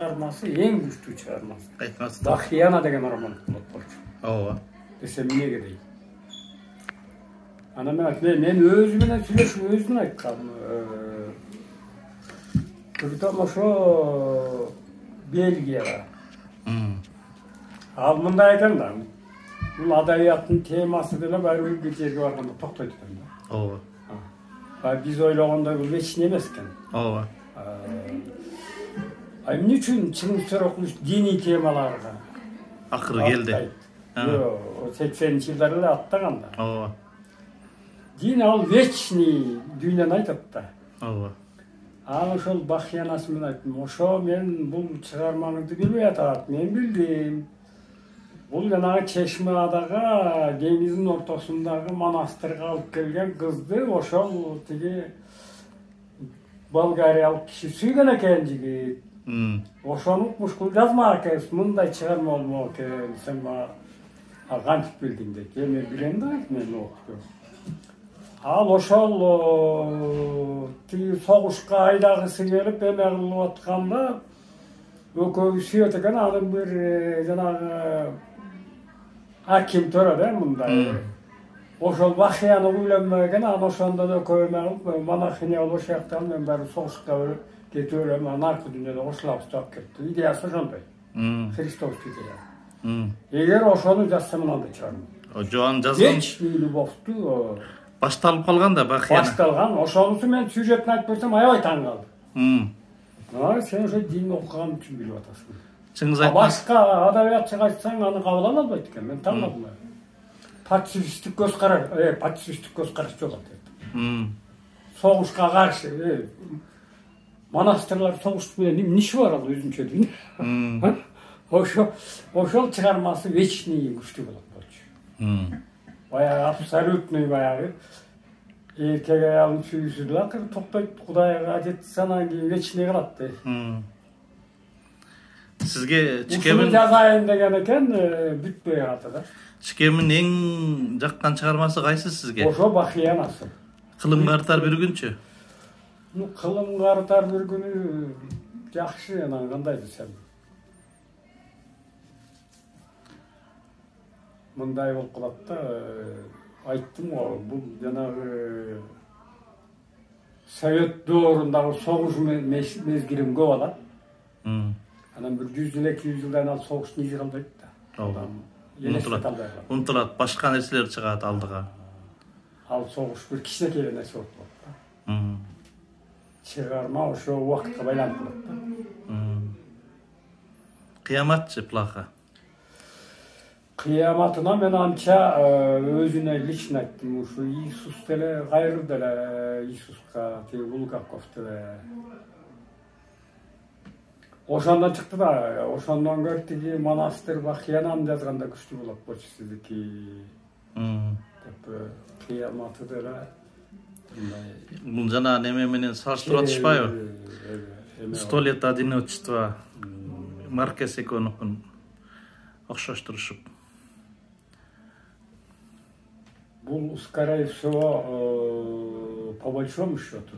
Çıkarması en güçlü çıkarması. Айтмасы. Бахияна деген роман болчу. Ооба. Desem emнеге дейм. Ана мен өзү менен сүйлөшүп өзүн айткам. Притом ошо Бельгияга. Ал мындай айткан да. Бул адабияттын темасы деле барыбир бир жерге барганда токтойт экен да. Ооба. Биз ойлогондой бул эч неме эмес экен. Ооба. Эмне үчүн чын окуш диний темаларга Акыры келди. Жок, 80-чи жылдары эле аттаган да. Ооба. Дин ал вечный дүйнөнү айтат да. Ооба. Ал ошол бахиянасы менен айттым. Ошо мен бул чыгармаңызды билбей атат. Мен билдим. Бул жанагы Чешмадагы деңиздин ортосундагы монастырга алып келген кызды ошол тиги болгариялык киши сүйгөн экен жигит. Ошону ушкул жазмак экенсиз, мындай чыгарма болмок экен. Сен кантип билдиң дейт. Мен билем да, мен окуп. Ал ошол тиги согушка айдагысы келип эме кылып атканда экөөбүз сүйөт экен. Анын бир жанагы аким төрө да мындай. Ошол бахияны үйлөнмөген, анан ошондон экөө эме кылып монахиня болуп ошояктан мен баары согушка кетип элем, анан аркы дүйнөдө кошулабыз деп кетти. Идеясы ошондой. Христовский идея. Эгер ошону жазсам мындай чыгармын. Жоан жазган. Вечный любовьту Башталып калган да бахияна. Башталган. Ошонусу мен сюжетин айтып берсем аябай таң калдым. Сен ошо дин окуган үчүн билип атасың. Чыңгыз айтма. Башка адабиятчыга айтсаң аны кабыл ала албайт экен. Мен таң калдым. Пацифисттик көз караш жок дейт. Согушка каршы монастырлар согуш менен эмне иши бар ал өзүнчө дейм. Ошол чыгармасы вечный күчтүү болот болчу. Баягы абсолютный баягы эркек аялдын сүйүүсү деле акыры токтойт, Кудайга жетсе анан кийин вечный калат дейт. Сизге Чикемин жазайын деген экен, бүтпөй калды да. Чикемин эң жаккан чыгармасы кайсы сизге? Ошо бахиянасы. Кылым картар бир күнчү. Кылым картар бир күнү жакшы, анан кандай десем. Мындай болуп калат да, айттым го, бул жанагы Совет доорундагы согуш мезгилин көп алат. Анан бир 100 жыл, 200 жылдан ал согуштун изи калбайт да. Унутулат, башка нерселер чыгат алдыга. Ал согуш бир кичинекей нерсе болуп калат да. Чыгарма ошо убакытка байланып калат да. Кыяматчы плаха. Кыяматына мен анча өзүнө лично айттым. Ушу Иисус деле, кайры деле Иисуска, тиги Булгаков деле. Ошондон чыкты да, ошондон көрүп тиги монастырь бахиянаны жазганда күчтүү болот болчу сиздики. Деп кыяматы деле Бул жана неме менен салыштырып атышпайбы? 100 лет одиночества Маркес экөөнүкүн окшоштурушуп. Бул, скорее всего, по большому счету,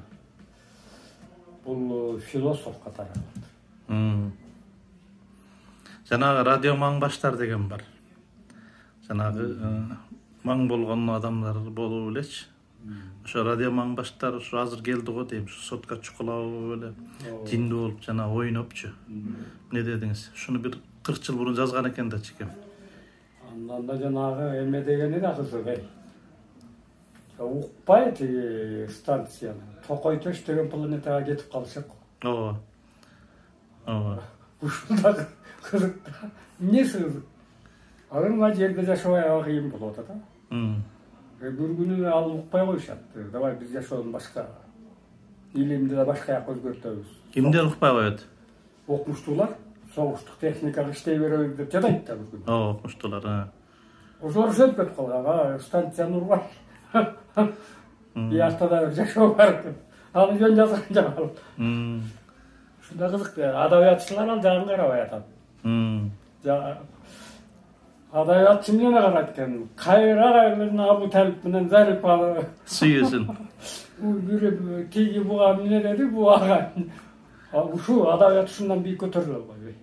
бул философ катары болот. Жанагы радио маң баштар деген бар. Жанагы маң болгон адамдар болуп элечи. Ошо радио маң баштар ошо азыр келди го дейм. Сотка чукулап эле диндүү болуп жана ойнопчу. Эмне дедиңиз? Шуну бир 40 жыл мурун жазган экен да чекем. Андан да жанагы эме дегени да кызык. Укпай тиги станцияны. Токой-Төш деген планетага кетип калышат го. Ооба. Ушул да кызык да. Эмнеси кызык? Анын жерде жашабай кыйын болуп атат да. Бир күнү ал укпай коюшат. Давай биз жашоодон башка илимди да башка жакка өзгөртөбүз. Кимдер укпай коет? Окумуштуулар согуштук техникага иштей беребиз деп жадайт да бир күн. Окумуштуулар. Ошолор сөзүп кетип калган, станцияны урган. Бияртада жашоо бар экен. Аны жөн жазган жагал. Ушундай кызык. Адабиятчылар ал жагын карабай атат. Адабиятчы эмне карайт экен? Кайра Абу Талип менен Зарипаны сүйөсүн. Бир тиги буга эмне деди, буга Uşu adabiyat ушундан бийик көтөрүлө албайбы.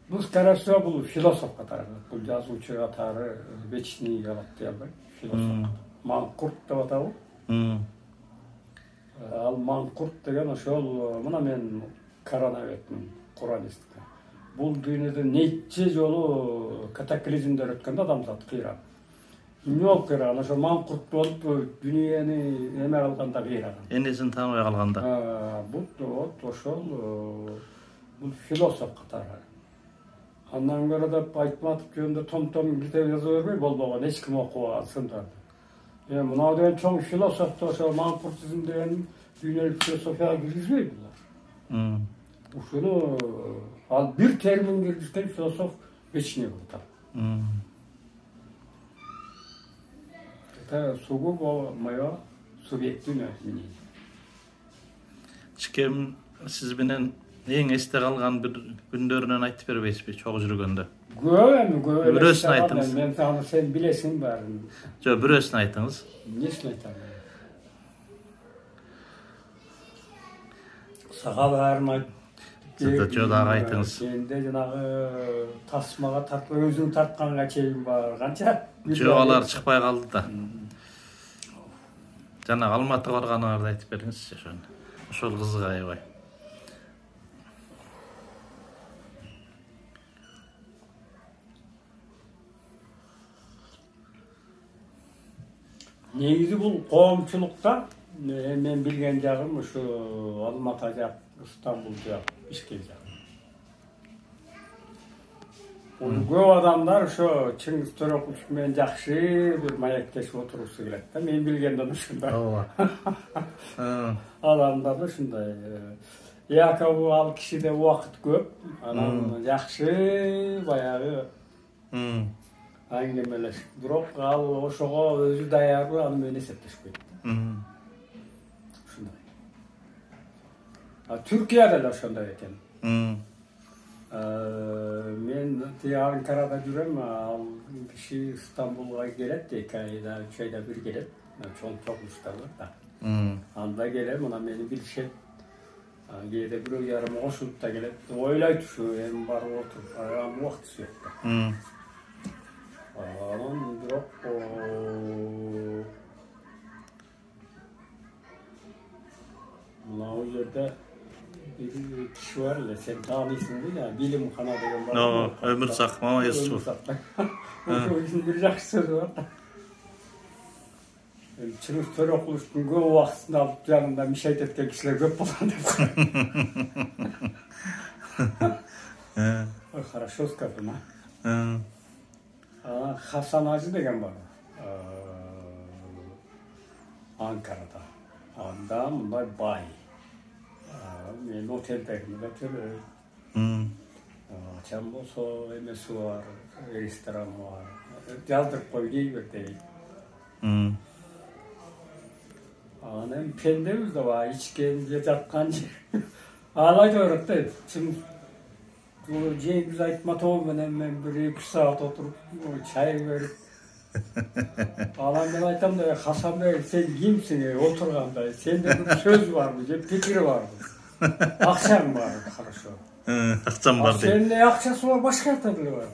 Бул скорее всего бул философ катары, бул жазуучу катары вечный калат дей албайм. Философ. Манкурт деп атабы. Ал манкурт деген ошол мына мен коронавирустун куранистика. Бул дүйнөдө нече жолу катаклизмдер өткөндө адамзат кыйрап. Эмне болуп кыйраган? Ошо манкурт болуп дүйнөнү эме кылганда кыйраган. Энесин тааныбай калганда. Бул ошол бул философ катары. Андан көрө деп Айтматов жөнүндө том китеп жаза бербей болбогон, эч ким окубаган сындарды. Мына деген чоң философто ошол манкуртизм деген дүйнөлүк философияга киргизбей булар. Ушуну ал бир термин киргизген философ вечный болуп атат. Это сугубо мое субъективное мнение. Чикем сиз менен эң эсте калган бир күндөрүнөн айтып бербейсизби, чогуу жүргөндө? Көп. Бирөөсүн айтыңыз. Мен аны сен билесиң баарын. Жок, бирөөсүн айтыңыз. Эмнесин айтам? Сага баарын айтып. Жок, дагы айтыңыз. Сенде жанагы тасмага тартып өзүң тартканга чейин бар канча? Жок, алар чыкпай калды да. Жана Алматыга барганыңарды айтып бериңизчи ошону. Ошол кызык аябай. Негизи бул коомчулукта мен билген жагым ушу Алматы жак, Стамбул жак, Бишкек жак. Көп адамдар ошо Чыңгыз Төрөкулов менен жакшы бир маектешип отургусу келет да. Мен билгенден ушундай. Ооба. Адамдар ушундай. Якобы ал кишиде убакыт көп, анан жакшы баягы аңгемелеш. Бирок ал ошого өзү даярбы, аны менен эсептешпейт. Ушундай. Түркияда да ошондой экен. Мен Анкарада жүрөм, ал киши Стамбулга келет, 2 айда, 3 айда бир келет. Чоң чогулуштар бар да. Анда келем, мына мени билишет. Кээде бирөө жарым кошулуп да келет. Ойлойт ушу, эми барып отуруп, анын убактысы жок да. Анан бирок мына жерде bir kişi var ya, sen tanıyorsun değil ya, Bilimxana деген бар. Өмүрзак Мамаевич. Ошол бир жакшы сөзү бар. Чыңгыз Төрөкуловдун көп убактысын алып жанында мишайт эткен кишилер көп болгон деп. Ой, хорошо сказано. Хасан Ажы деген бар. Анкарада. Анда мындай бай. Мен отелдегимде төлөйм. Чам болсо эмеси бар, ресторан бар. Жаздырып кой кейбир дейт. Анан пендебиз да бар, ичкен же жаткан же. Ал айтып берет да, Жеңиз Айтматов менен мен 1-2 саат отуруп, чай берип. Анан мен айтам да, Хасан бей, сен кимсиң отурганда? Сенде бир сөз барбы, же пикир барбы? Акчаң бар, хорошо. Акчам бар дейт. Сенде акчасы бар, башка тиле бар.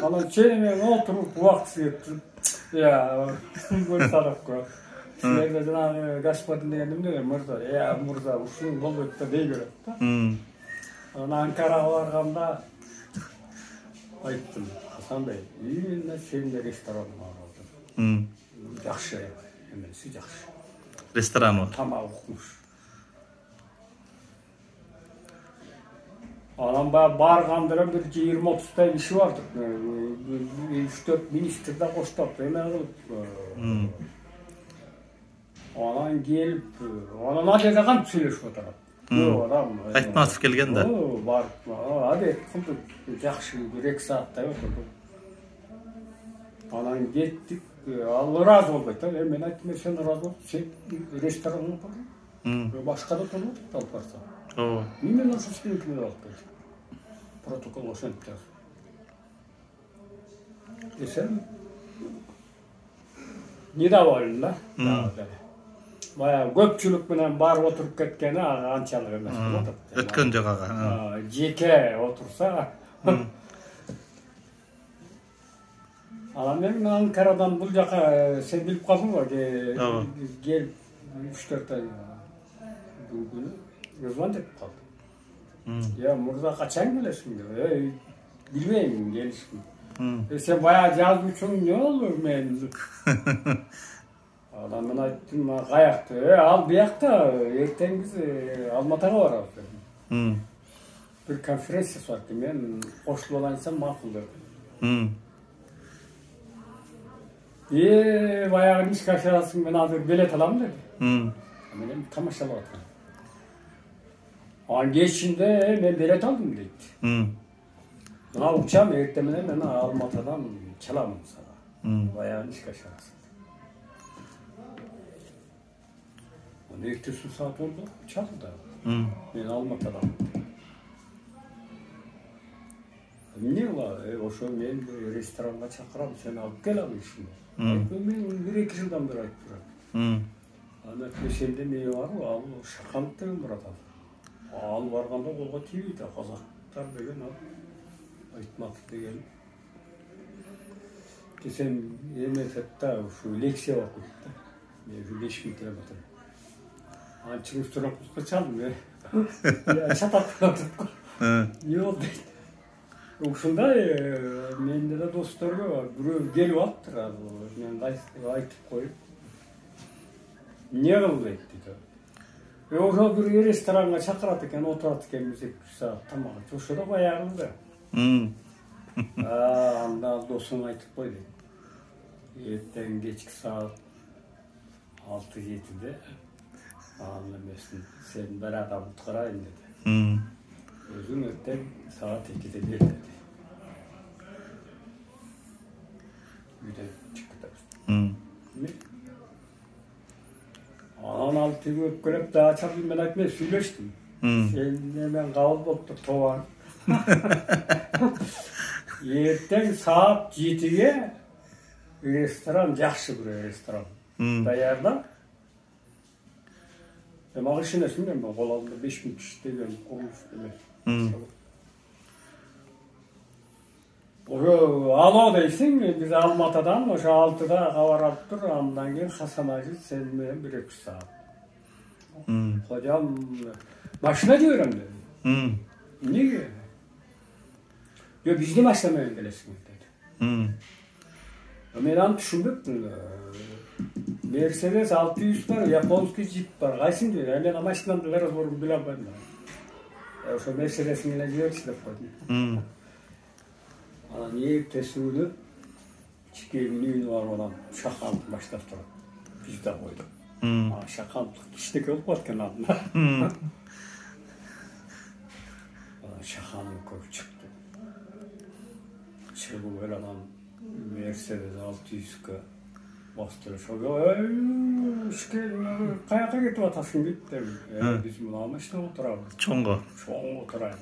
Анан сен менен отуруп, убактысы кетип, бөл сарап коет. Силерде жанагы господин деген эмне, мырза, мырза, ушуну болбойт да дей берет да. Анан Анкарага барганда айттым, Хасан бей, именно сенде рестораның бар. Жакшы, эмеси жакшы. Ресторан бар. Тамак укмуш. Анан баргандырым бир 20-30 иши барды. 3-4 министр да коштоп, эме кылып. Анан келип, анан ал жерде кантип сүйлөшүп отурат. Айтматов келген да. Барып, адет кылдык, жакшы 1-2 сааттай отурдук. Анан кеттик, ал ыраазы болбойт да. Мен айттым, сен ыраазы бол, сен ресторанга отур. Башка да турду, алып барса. Ооба. Именно ошо сеникине алып келди. Протокол ошентип жазып. Десем, недоволен да? баягы көпчүлүк менен барып отуруп кеткени анчалык эмес болот. Өткөн жагага. Жеке отурса. Анан мен Анкарадан бул жака сен билип калдыңбы? Кел 3-4 ай бул күнү звондеп калды. Я мурда качан келесиң деп. Билбейм келишим. Сен баягы жазуучуң эмне болду мен? Анан мен айттым, каякта? Ал биякта, эртең биз Алматага барабыз дедим. Bir konferensiyası var ki ben hoşlu olan insan makul dedim. Bayağı iş kaçırasın ben hazır bilet alalım dedi. Benim tamaşalı oturum. An geçinde ben bilet aldım dedi. Buna uçağım ertemine ben Almatı'dan çalamam sana. Bayağı iş kaçırasın. Onu ertesi saat oldu uçağı da. Ben Almatı'dan. Ne var? Oşo men restoranga çakıram, sen alıp gel abi şimdi. Ben 1-2 yıldan beri ayıp duram. Ana köşende ne var o? Al şakanlık degen bir adam. Al barganda kolga tibiydi. Kazaklar degen al. Aytmadı degen. Desem MF'de şu leksiya okuydu. Şu 5000 kilometre. Ançın üstüne kusma çaldım ya. Çatak ne oldu? Ушунда менде да досторго бирөө келип алыптыр ал. Мен айтып коюп. Эмне кылды дейт. Ошо бир ресторанга чакырат экен, отурат экенбиз 2 саат тамак. Ошо да баягында. Анда досуң айтып кой дейт. Эртең кечки саат 6-7-де аны эмесин сен бир адам уткарайын деди. Özüm erten saat 2'de gel dedi. Үйден çıktı. Anan altı öpkölep daha çabuk ben etmeye söyleştim. Seninle ben kavul boptuk toğan. Erten saat 7'ye restoran, yaxşı bir restoran. Dayardan. Mağı işine şimdi ben kolalımda 5000 kişi degen kuruluş demek. Alo deysin, biz Almatı'dan oşa 6'da kavarap dur, ondan keyin Hasan Hacı sen bilen 1-2 saat. Hocam, maşına diyorum dedi. Niye? Yo bizde maşlamayın gelesiniz dedi. Men аны түшүнбөпмүн. Mercedes 600 var, Japonski Jeep var. Kaysin diyor. Ben amaçlandı разборун биле албайм. Ошо Mercedes'in эле жиберчилеп койдум. Анан эртеси күнү чикегин үйүнү бар анан шакан баштап турат. Биз да койдук. Шакан кичтеке болуп калган анда. Шакан көрүп чыкты. Чыгып анан Mercedes 600'ga bastırır. Kayaka getip atasın gitti. Biz bunu almıştık oturalım. Çoğunga. Çoğun oturayım.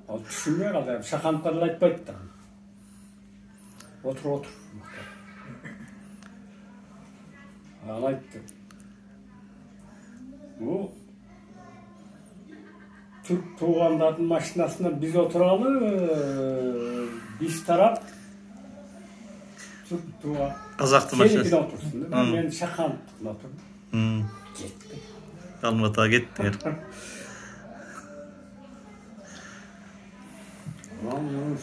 Al düşünmeye kaldı. Şakanlarla etmekten. Otur. Anayttı. Bu Türk tuğanların maşinasında biz oturalım. Biz taraf Türk Kazak'ta maşinası. Seninki de otursun. Ben Şakanlık'ta oturdum. Gitti. Almatı'ya gittiler.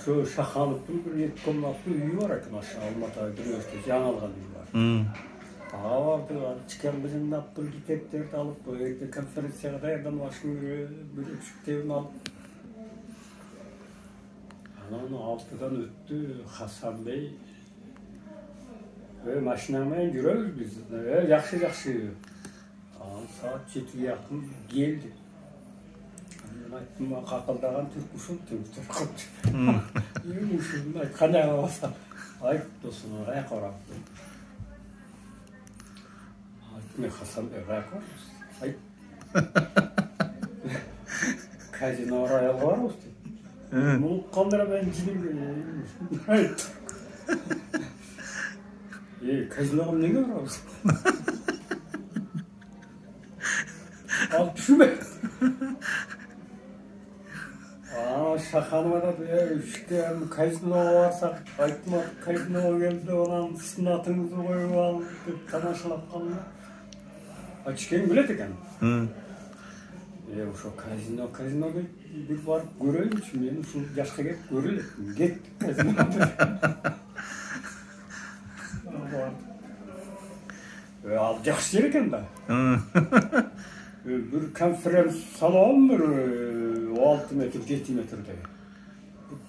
Şu Şakanlık'ın bir 7 komnatlı üyü var ekin aşağı Almatı'ya üniversitesi yanalgan üyü var. Vardı, çıkan bizim naptır giteplerdi alıp, böyle konferansiyaga dayandan başını bir üksüktevini alıp. Anam 6'dan öttü Hasan Bey. Maşinamaya yürüyoruz biz. Yaxşı. Saat 7'ye yakın geldi. Ben aytdım, kakıldagan Türkmüşüm dedim. Türkmüşüm. Kanaya olsa. Ay dostum, ayak oram. Aytdım, Hasan Bey, ayak oram. Ay. Kazino oraya var mı? Bunu kandıra ben cidim. Kazino'm ne görüyorsun? üşüme. Şakanıma da işte kayısına varsak aytma kayısına geldi olan sınatınızı koyup al dep tamaşalap kalma. Açken bilet eken. Ошо казиноga bir barıp göreyim için meni şu yaşta gep göreyim. Get казиноga. Al yaxşı yer eken da. Bir konferans salon bir 6 metre 7 metrede.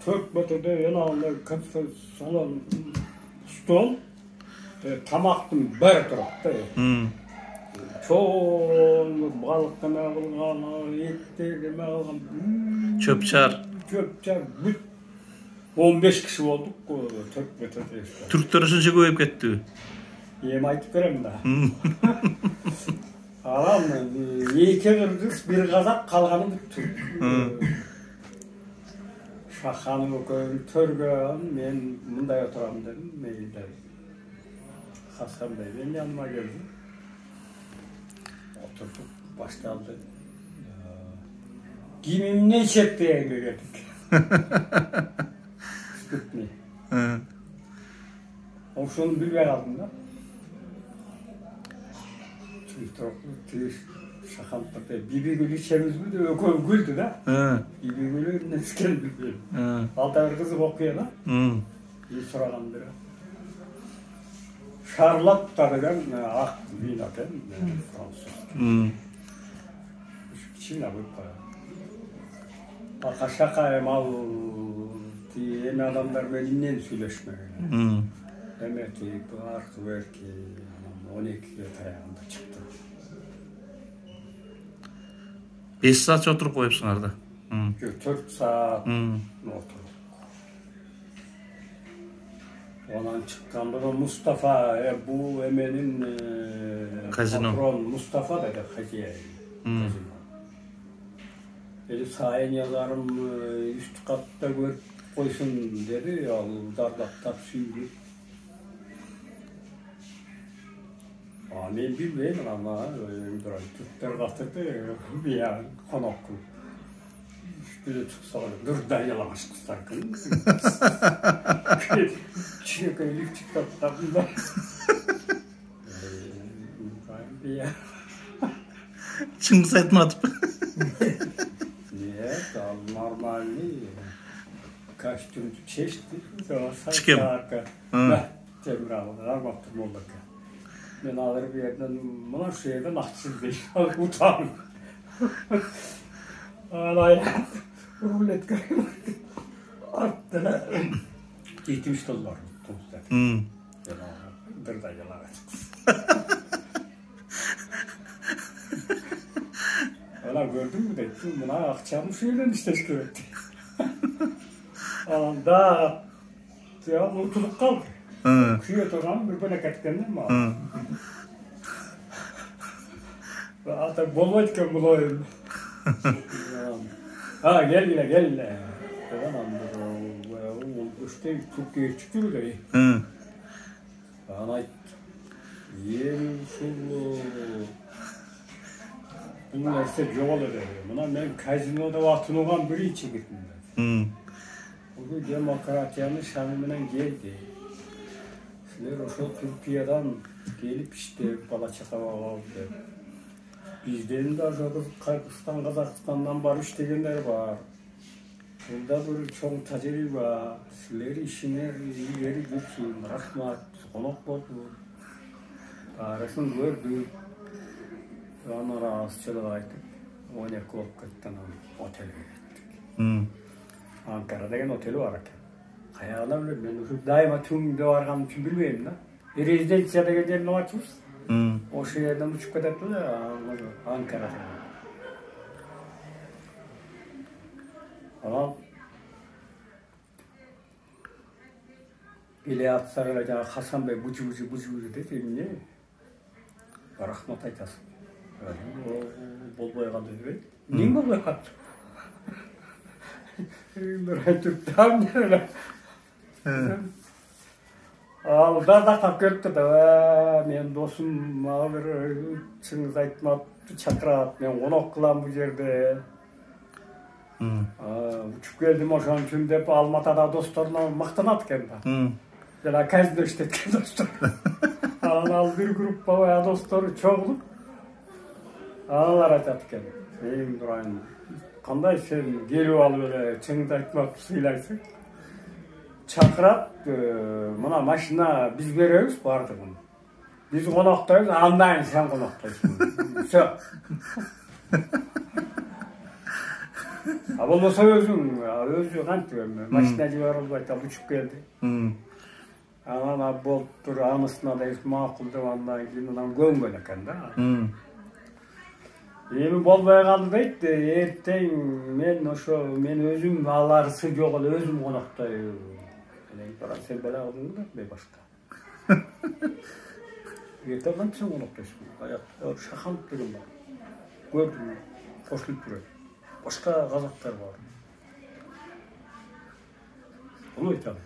4 metrede yanağında konferans salon stol tamaktın bari turapta. Çoğun balık deme kılgan, etler deme kılgan. Çöpçar. 15 kişi olduk 4 metrede işte. Türkler uşuncha koyup ketdi. Yem aytıp berem da. Alam, iki kırgız bir kazak kalganı Türk. Şahanı törgön, men mınday oturam dedim, meyilde. Hasan Bey benim yanıma geldi. Oturduk, başladı. Giyimim ne içep diye geldik. Sputnik. O şunu bilver aldım da. Şakanlıkta Bibi Gül'ü içemiz mi de ökol güldü da. Bibi Gül'ü nesken bildi. Altta kızı okuyor da. İyi soragan biri. Charlotte degan ak vino eken, Fransız. Çin'e bu para. Şaka mal diye adamlar benimle söyleşmiyor. Demek ki bu artık belki 12 tayağında çıktı. 5 saat oturup koyupsun arada. 4 saat oturduk. Ondan çıkkanda Mustafa, bu Emel'in patron Mustafa dedi Hacı'ya. Dedi sayın yazarım üst katta görüp koysun dedi ya, dardaktar süydü. Men bilmeyim ama Türkler katırdı bir yan konak kılıp. Üstüne çıksa dırdan yalamış kısarkın. Çiğne köyülük çıktı tatlında. Bir yan. Çıngız Aytmatıp. Niye? Normalni kostüm çeşitli. Çıkım. Temralar baktım olduk. Ben alır bir yerden, bana şu yerden aksız değil, utanım. Ağlayan, rulet kayım. Arttına, $70 tuttu. Dırda yalan açıksın. Öyle gördün mü de, buna akşam şu yerden işte etti. Daha, ya mutluluk kaldı. Kıyı oturan bir böyle katkenden mi aldı? Hatta bolmayken bulayım. Ha gel. Tamam. İşte Türkiye çıkıyor da. Bana yerim şunu. Bunlar işte yol eder. Buna ben kazinoda vaktini olan biri için gittim ben. Bu demokratiyanın şanından geldi. Şu Türkiye'den gelip işte Balaçak'a aldı. Bizden de Kırgızistan, Kazakistan'dan barış degenler var. Burada bir çok tecrübe var. Sizler işine yeri gitsin, rahmat, konak oldu. Arasını gördük. Sonra rahatsızlık aytıp 12 vakitten otele gittik. Ankara'da degen oteli var. Hayalim ben daima tüm vargan için bilmeyim da. Rezidansiyada geldiğini açmış. O şehirden uçup kadar da Ankara'da. Ama İliyat Sarı'la Hasan Bey bucu dedi ne? Rahmat aytasın. Bol boyagan dedi. Ne bol boyagan? Bir aytıp tam öyle. Al da kap geldi da men dostum ağır Çıngız Aytmat çakırat, men konak kılam bu yerde. Uçup geldim oşan üçün dep Almatada dostlarına maktanat kendi. Jana kazino işletken dostlar. Al bir grup baba dostları çoğulup analar aytatken. Eyim durayım. Kanday sen geliyor al böyle çыңды aytmak sıylaysın. Çakırat, mına maşina biz berебиz bardığın. Biz konaktayız, andayın sen konaktaysın. Sö. Bolmasa özü kanti maşina jibarılып aytap uçup geldi. Ana bolup tur anısına da makul dep andan keyin anam göngөн eken da. Эми болбой калды дейт. Эртең мен өзүм аларысы жок эле өзүм конактайм. Sen bela aldın da ne başka? Yeter lan sen konaktaysın. Hayatta şakanlık durum var. Gördüm, hoşluk duruyor. Başka kazaklar var. Oluyor tabi.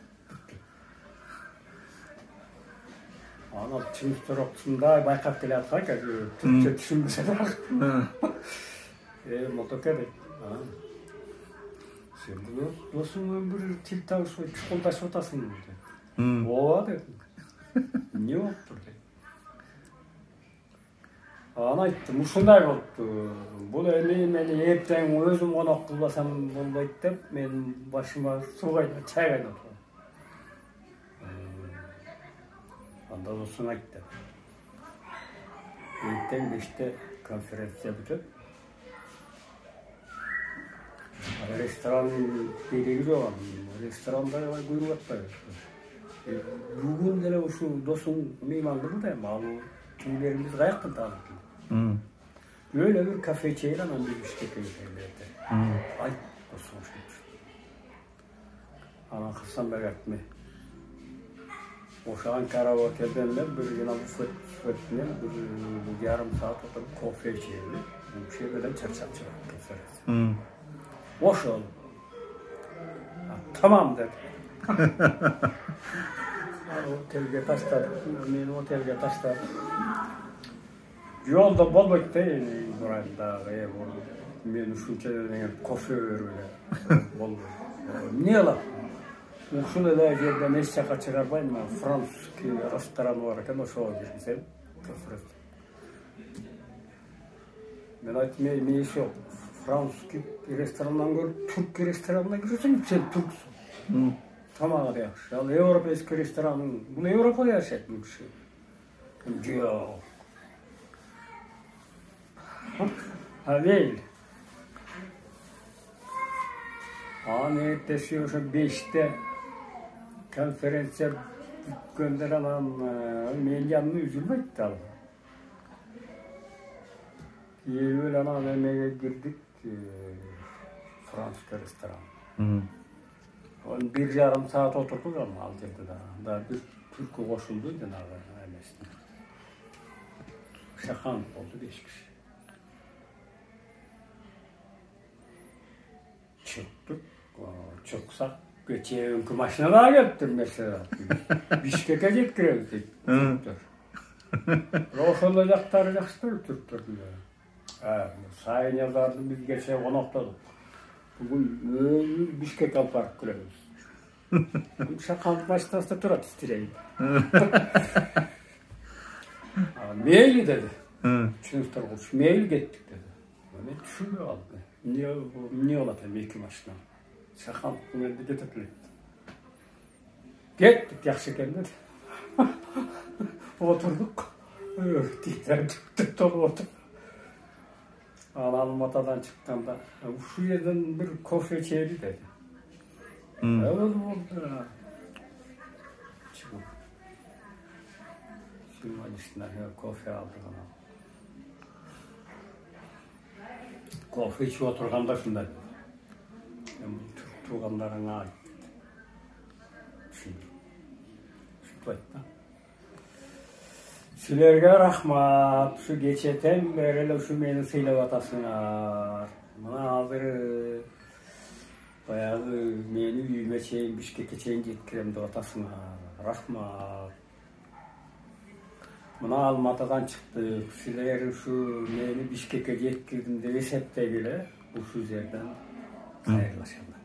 Ana Çinistör okusunda baykap gele atlar ki Türkçe düşünmese de. Motokedik. Sen bunu dostun bir til tavsiye çikolataşı otasın dedi. Oğa dedim. Ne oldu dedi. Ana ayttım, ушундай болупту. Бул мени эртең өзүм конок кылбасам болбойт деп мен башыма суу кайнап, чай кайнатып. Анда досуң айтты. Эртең 5-те конференция бүтөт. Restoranın береги жок. Restoranda күйрүп атпайбыз. Бүгүн деле ушу досуң меймандыгы да малуу kimlerimiz kayıktın tanıdık. Böyle bir kafe çeyiren anne Bişkek'e giderlerdi. Ay dostum hoşmuş. Ana kızsan belirtme. Oşağın karaoke'den bir yine bu fıtne bir yarım saat oturup kafe çeyirini. Bu şey böyle çarçap çırak. Boş ol. Tamam dedi. Otelge taşladık. Beni otelge taşladık. Yolda bolboyt değil burayda. Men uşunçadan kofe öyle. Bolboyt. Niye lan? Uşunu da yerden eşya kaçırarbayım ben. Fransuski restoran var eken o şoğa girmişsem. Ben aytmayayım ne iş yok. Fransuski restorandan görüp Türk restoranına giriyorsun sen Türksün. Tamam yaxşı. Al Европейский restoranın, bunu Avrupa'da yaşatmış. Yok. Ha değil. Ertesi olsa 5'te konferansiya gönderen men yanına üzülmekti abi. Öyle AVM'ye girdik Fransız restoran. Bir yarım saat oturduk ama Alcır'da da bir Türk'ü koşuldu Cenab-ı Hak. Şakan oldu 5 kişi. Çıktık, çıksak geçen maşına daha gittim mesela. Bişkek'e gitkirebildik. Roşanlayacakları yakıştır Türkler. Sayın yazardım biz geçen konakladık. Bugün Bişkek Alpark kulemiz. Şakan başta turat istireyim. Meyli dedi. Çınıftar olmuş. Meyli gittik dedi. Ben düşünmüyor aldı. Niye olatayım iki maçına? Şakan kulemiz getirdi. Gittik yakşıken dedi. Oturduk. Öğrettikler Türk'te dolu oturduk. Almatı'dan çıktığında şu yerden bir kofe çeyri dedi. Evet oldu. Çıkıp. Şimdi üstüne kofe aldık ama. Kofe içi oturganda şunda dedi. Türk tuğanlarına ait. Şimdi. Şu aytta. Sizlerge rahmat. Şu geçeten beri şu meni sıylap atasınlar. Bana hazır bayağı meni üyüme çeyin, Bişkek'e çeyin jetkirem de atasınlar. Rahmat. Buna Almatı'dan çıktık. Sizlerin şu neyini Bişkek'e getirdim de esette bile bu şu yerden ayrılaşanlar.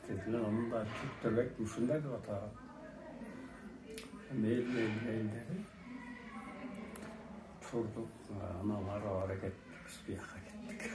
Dediler onun da Türk dövek müşündeydi o taraf. Meyil dedi. Turduk, analar o hareket, biz bir yaka gittik.